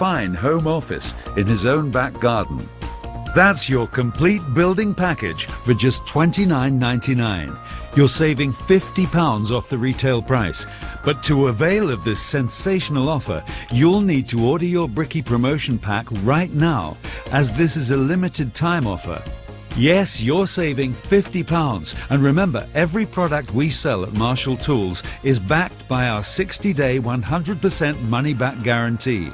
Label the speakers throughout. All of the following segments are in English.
Speaker 1: fine home office in his own back garden. That's your complete building package for just $29.99. You're saving £50 off the retail price. But to avail of this sensational offer, you'll need to order your Bricky promotion pack right now, as this is a limited time offer. Yes, you're saving £50. And remember, every product we sell at Marshall Tools is backed by our 60-day 100% money-back guarantee.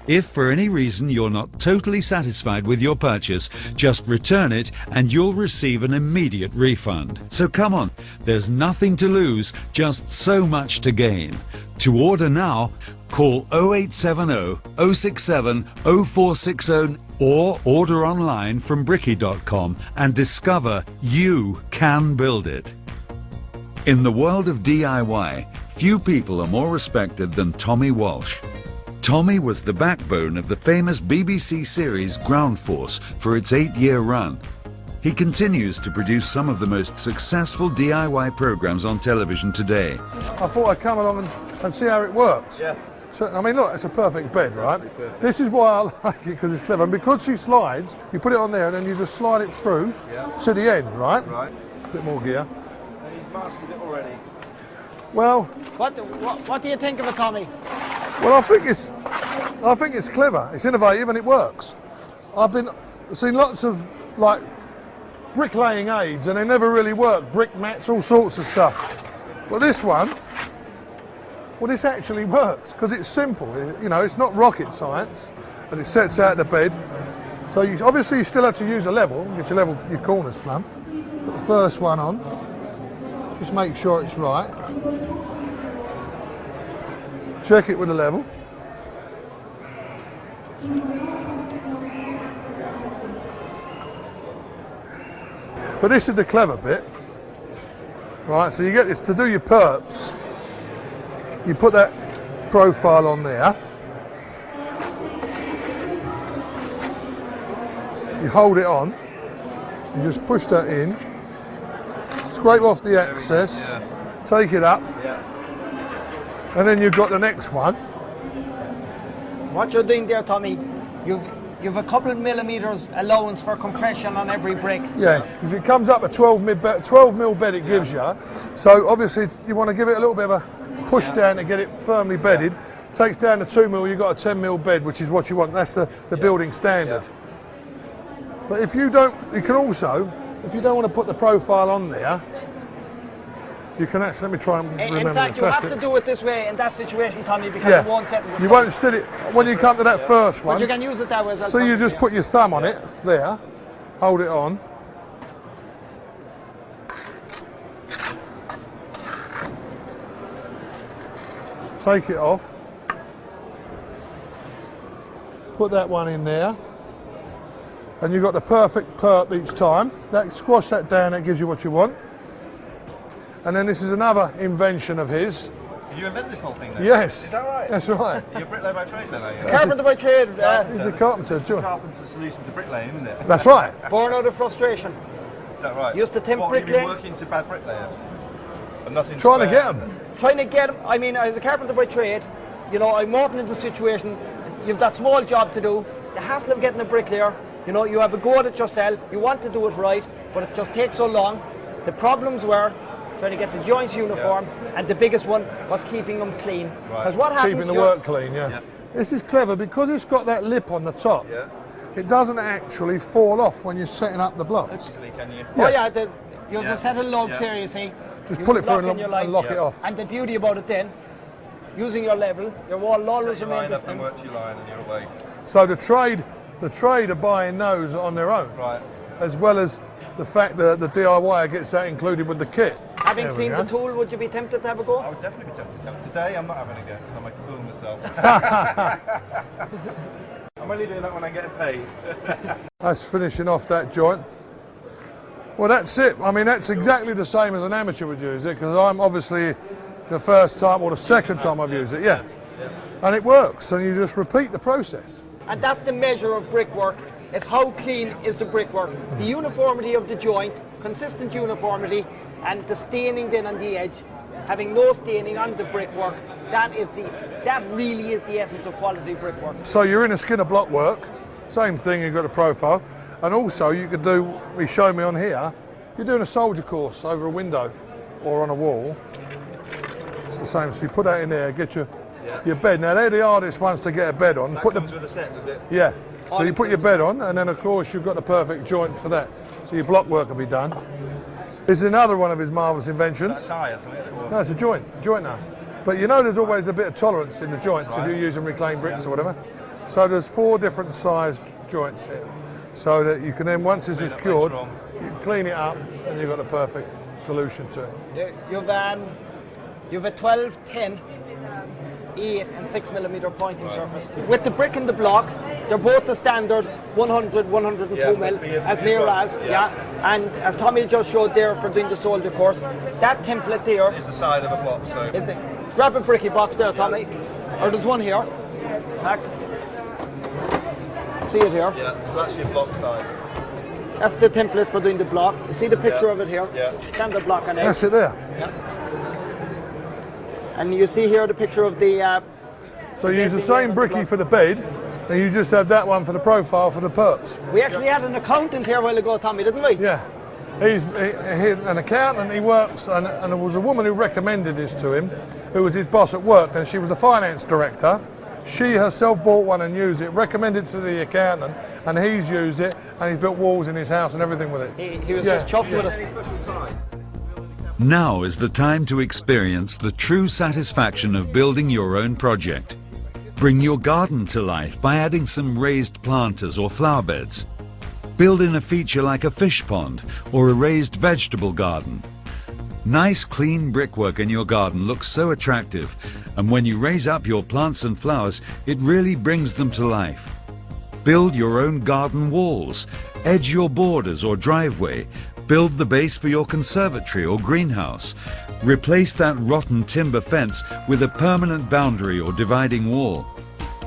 Speaker 1: If for any reason you're not totally satisfied with your purchase, just return it and you'll receive an immediate refund. So come on, there's nothing to lose, just so much to gain. To order now, call 0870 067 0460 or order online from bricky.com and discover you can build it. In the world of DIY, few people are more respected than Tommy Walsh. Tommy was the backbone of the famous BBC series Ground Force for its 8-year run. He continues to produce some of the most successful DIY programs on television today.
Speaker 2: I thought I'd come along and see how it works.
Speaker 3: Yeah.
Speaker 2: So, I mean, look, it's a perfect bed, right? This is why I like it, because it's clever. And because she slides, you put it on there and then you just slide it through to the end, right?
Speaker 3: Right.
Speaker 2: A bit more gear.
Speaker 3: And he's mastered it already.
Speaker 2: Well,
Speaker 4: What do you think of it, Tommy?
Speaker 2: well, I think it's clever. It's innovative and it works. I've seen lots of like bricklaying aids and they never really work. Brick mats, all sorts of stuff. But this one, well, this actually works because it's simple. You know, it's not rocket science, and it sets out the bed. So obviously you still have to use a level, get your corners plumb. Put the first one on. Just make sure it's right. Check it with the level. But this is the clever bit. Right, so you get this to do your perps. You put that profile on there. You hold it on. You just push that in. Scrape off the excess. Take it up. And then you've got the next one.
Speaker 4: What you're doing there, Tommy, you've a couple of millimeters allowance for compression on every brick.
Speaker 2: Yeah, because it comes up a 12 mil bed it gives you. So obviously you want to give it a little bit of a push down to get it firmly bedded. Takes down to 2 mil, you've got a 10 mil bed, which is what you want. That's the building standard. But if you don't, you can also, if you don't want to put the profile on there, you can actually, let me try and remember.
Speaker 4: In fact, you have to do it this way in that situation, Tommy, because it won't set in the
Speaker 2: You
Speaker 4: sun.
Speaker 2: won't sit it, when you come to that first one.
Speaker 4: But you can use it that way as well.
Speaker 2: So you just put your thumb on it, there, hold it on. Take it off. Put that one in there. And you've got the perfect perp each time. Squash that down, that gives you what you want. And then this is another invention of his.
Speaker 3: Did you invent this whole thing then?
Speaker 2: Yes.
Speaker 3: Is that right?
Speaker 2: That's right.
Speaker 3: You're a bricklayer by trade then, are you?
Speaker 4: Carpenter by trade.
Speaker 2: He's a carpenter,
Speaker 3: It's
Speaker 2: too.
Speaker 3: the carpenter's solution to bricklaying, isn't it?
Speaker 2: That's right.
Speaker 4: Born out of frustration.
Speaker 3: Is that right?
Speaker 4: Used to tempt
Speaker 3: What, have you been
Speaker 4: bricklaying.
Speaker 3: working to bad bricklayers? And nothing
Speaker 2: Trying to
Speaker 3: square?
Speaker 2: get them.
Speaker 4: Trying to get him, I mean, as a carpenter by trade, you know, I'm often in the situation, you've that small job to do, the hassle of getting a bricklayer, you know, you have a go at it yourself, you want to do it right, but it just takes so long. The problems were trying to get the joints uniform, and the biggest one was keeping them clean. Because what happens?
Speaker 2: Keeping the work clean, yeah. This is clever because it's got that lip on the top.
Speaker 3: Yeah.
Speaker 2: It doesn't actually fall off when you're setting up the blocks.
Speaker 3: Easily, can you?
Speaker 4: Oh yeah, you have a set of lugs here, you see.
Speaker 2: Just
Speaker 4: You
Speaker 2: pull it through
Speaker 4: lock in your
Speaker 2: and
Speaker 4: line.
Speaker 2: lock it off.
Speaker 4: And the beauty about it then, using your level, your wall will always
Speaker 3: Set your
Speaker 4: remain
Speaker 3: line
Speaker 4: the
Speaker 3: up and
Speaker 4: same.
Speaker 3: work to your line and you're away.
Speaker 2: So the trade are buying those on their own,
Speaker 3: Right.
Speaker 2: as well as the fact that the DIY gets that included with the kit.
Speaker 4: Having
Speaker 2: There we
Speaker 4: seen
Speaker 2: go.
Speaker 4: the tool, would you be tempted to have a go?
Speaker 3: I would definitely be tempted to. Today I'm not having a go because I make a fool of myself. I'm only doing that when I'm getting paid.
Speaker 2: That's finishing off that joint. Well, that's it. I mean, that's exactly the same as an amateur would use it, because I'm obviously the first time or the second time I've used it, yeah. And it works, and you just repeat the process.
Speaker 4: And that's the measure of brickwork. It's how clean is the brickwork. The uniformity of the joint, consistent uniformity, and the staining then on the edge, having no staining on the brickwork, that is the that really is the essence of quality brickwork.
Speaker 2: So you're in a skin of block work, same thing, you've got a profile, and also you could do, he showed me on here, you're doing a soldier course over a window or on a wall. It's the same, so you put that in there, get your bed. Now they're the hardest ones to get a bed on.
Speaker 3: That
Speaker 2: put
Speaker 3: comes with a set, does it?
Speaker 2: Yeah, so you put your bed on, and then of course you've got the perfect joint for that. So your block work will be done. This is another one of his marvellous inventions.
Speaker 3: That's tie or something?
Speaker 2: No, it's a joint now. But you know there's always a bit of tolerance in the joints if you're using reclaimed bricks or whatever. So there's 4 different sized joints here. So that you can then, once this is cured, you can clean it up and you've got the perfect solution to it.
Speaker 4: You've a 12, 10, 8 and 6 millimeter pointing surface. With the brick and the block, they're both the standard 100, 102 mil, as near as, And as Tommy just showed there for doing the soldier course, that template there
Speaker 3: is the side of a block, so...
Speaker 4: grab a bricky box there, Tommy, or there's one here, in fact. See it here?
Speaker 3: Yeah, so that's your block size.
Speaker 4: That's the template for doing the block. You see the picture of it here?
Speaker 3: Yeah.
Speaker 4: Standard block on it.
Speaker 2: That's it there.
Speaker 4: Yeah. And you see here the picture of the...
Speaker 2: So you use the same bricky for the bed, and you just have that one for the profile for the perps.
Speaker 4: We actually had an accountant here a while ago, Tommy, didn't we?
Speaker 2: Yeah. He's an accountant, he works, and there was a woman who recommended this to him, who was his boss at work, and she was the finance director. She herself bought one and used it, recommended it to the accountant, and he's used it, and he's built walls in his house and everything with it.
Speaker 4: He was just chuffed with it.
Speaker 1: Now is the time to experience the true satisfaction of building your own project. Bring your garden to life by adding some raised planters or flower beds. Build in a feature like a fish pond or a raised vegetable garden. Nice clean brickwork in your garden looks so attractive, and when you raise up your plants and flowers, it really brings them to life. Build your own garden walls, edge your borders or driveway, build the base for your conservatory or greenhouse, replace that rotten timber fence with a permanent boundary or dividing wall.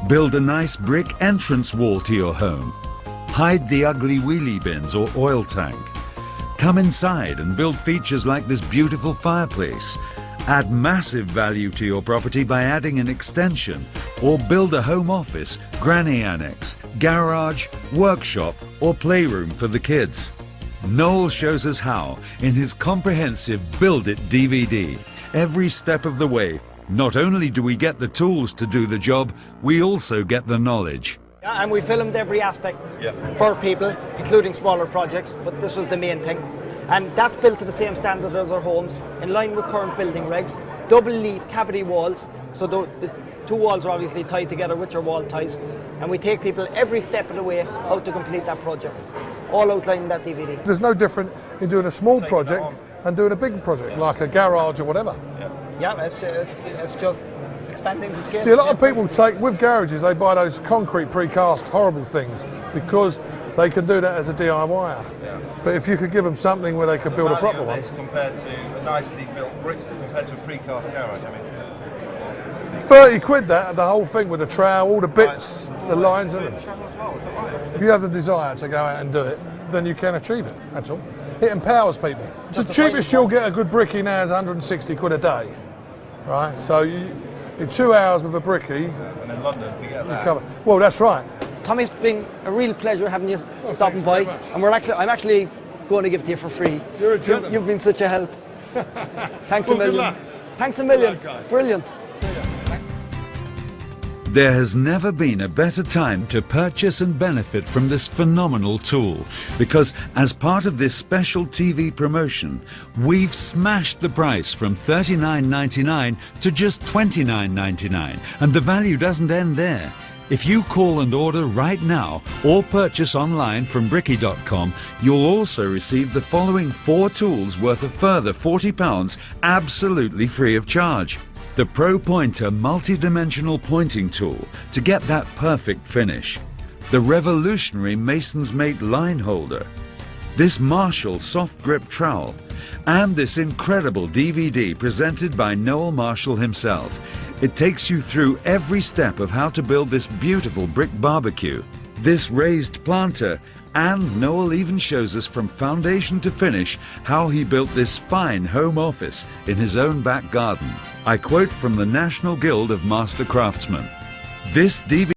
Speaker 1: Build a nice brick entrance wall to your home. Hide the ugly wheelie bins or oil tank. Come inside and build features like this beautiful fireplace. Add massive value to your property by adding an extension, or build a home office, granny annex, garage, workshop, or playroom for the kids. Noel shows us how in his comprehensive Build It DVD. Every step of the way, not only do we get the tools to do the job, we also get the knowledge.
Speaker 4: Yeah, and we filmed every aspect for people, including smaller projects, but this was the main thing. And that's built to the same standard as our homes, in line with current building regs. Double leaf cavity walls, so the 2 walls are obviously tied together with your wall ties. And we take people every step of the way how to complete that project, all outlined in that DVD.
Speaker 2: There's no different in doing a small project and doing a big project, like a garage or whatever.
Speaker 4: Yeah, it's just expanding the scale.
Speaker 2: See, a lot of people take, with garages, they buy those concrete precast horrible things because they can do that as a DIYer.
Speaker 3: Yeah.
Speaker 2: But if you could give them something where they could build a proper one.
Speaker 3: Compared to a nicely built brick, compared to a precast garage, I mean.
Speaker 2: 30 quid that, the whole thing with the trowel, all the bits, the lines and everything. If you have the desire to go out and do it, then you can achieve it, that's all. It empowers people. The cheapest you'll get a good brickie now is 160 quid a day, right? So in 2 hours with a brickie,
Speaker 3: and in London to get that.
Speaker 2: Well, that's right.
Speaker 4: Tommy's been a real pleasure having you stopping by, and I'm actually going to give it to you for free.
Speaker 2: You're a gentleman.
Speaker 4: You've been such a help. Thanks a million.
Speaker 2: Good luck.
Speaker 4: Thanks a million.
Speaker 2: Good luck, guys.
Speaker 4: Brilliant.
Speaker 1: There has never been a better time to purchase and benefit from this phenomenal tool, because as part of this special TV promotion, we've smashed the price from $39.99 to just $29.99, and the value doesn't end there. If you call and order right now or purchase online from bricky.com, you'll also receive the following 4 tools worth a further £40 absolutely free of charge. The Pro Pointer multi-dimensional pointing tool to get that perfect finish. The revolutionary Mason's Mate line holder. This Marshall soft grip trowel. And this incredible DVD presented by Noel Marshall himself. It takes you through every step of how to build this beautiful brick barbecue. this raised planter, and Noel even shows us from foundation to finish how he built this fine home office in his own back garden. I quote from the National Guild of Master Craftsmen. This DVD